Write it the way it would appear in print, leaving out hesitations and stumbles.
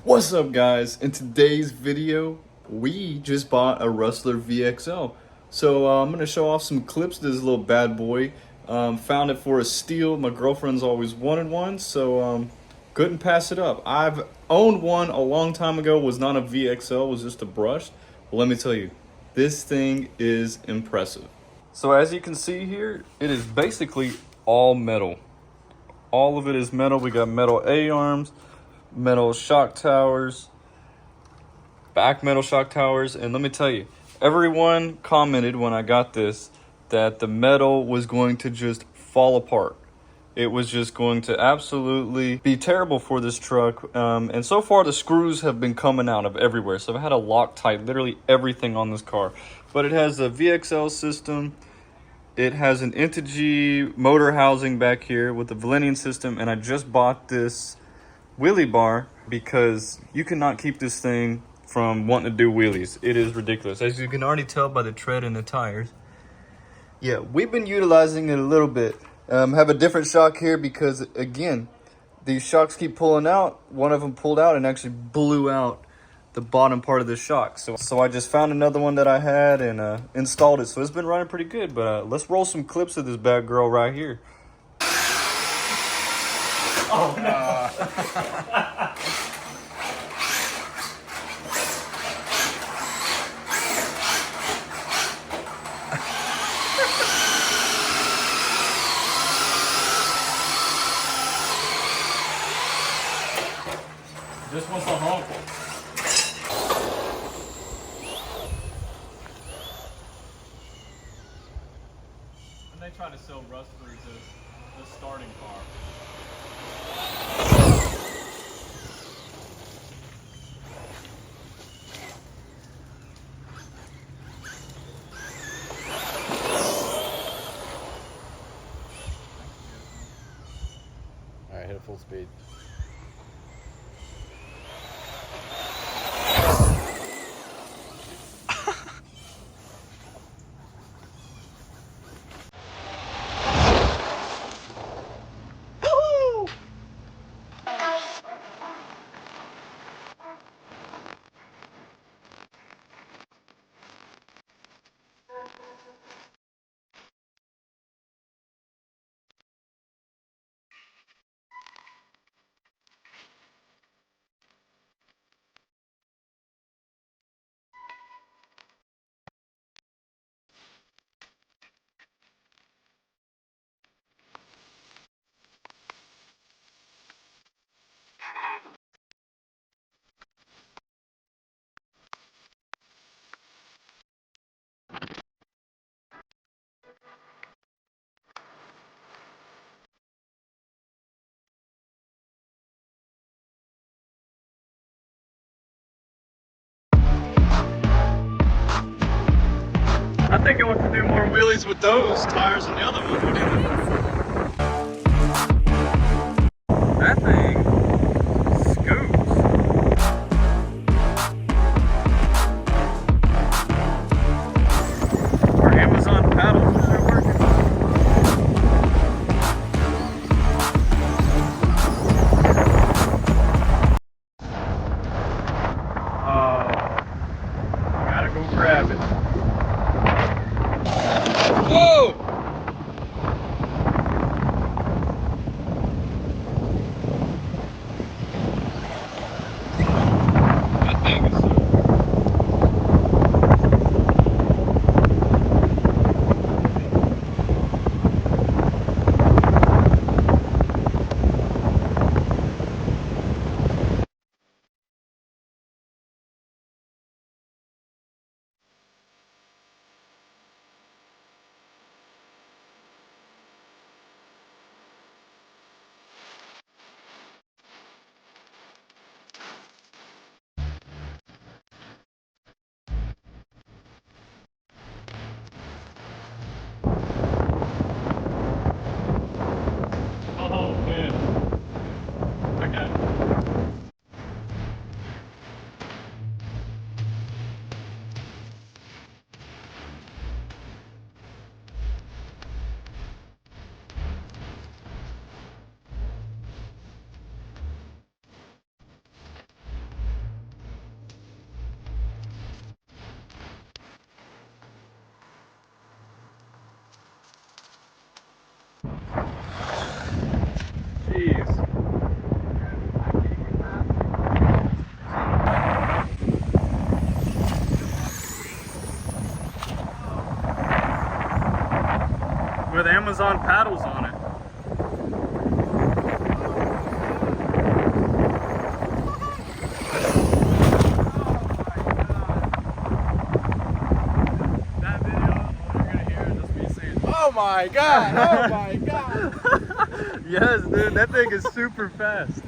What's up, guys? In today's video, we just bought a Rustler VXL. So I'm going to show off some clips of this little bad boy. Found it for a steal. My girlfriend's always wanted one, so couldn't pass it up. I've owned one a long time ago. Was not a VXL, was just a brush. But let me tell you, this thing is impressive. So as you can see here, it is basically all metal. All of it is metal. We got metal A-arms, metal shock towers, back metal shock towers, and let me tell you, everyone commented when I got this that the metal was going to just fall apart. It was just going to absolutely be terrible for this truck, and so far the screws have been coming out of everywhere, so I've had to Loctite literally everything on this car. But it has a VXL system. It has an Integy motor housing back here with the Valenian system, and I just bought this wheelie bar because you cannot keep this thing from wanting to do wheelies. It is ridiculous, as you can already tell by the tread in the tires. Yeah, we've been utilizing it a little bit. Have a different shock here because, again, these shocks keep pulling out. One of them pulled out and actually blew out the bottom part of the shock. So I just found another one that I had and installed it. So it's been running pretty good, but let's roll some clips of this bad girl right here. Oh no. Just wants a honk. And they try to sell Rustlers as the starting car. All right, hit it full speed. I think it wants to do more wheelies with those tires than the other one. What do you think? That thing scoots. Our Amazon paddles are working. Gotta go grab it. Whoa! Amazon paddles on it. Oh my god! Oh my god! Yes, dude, that thing is super fast.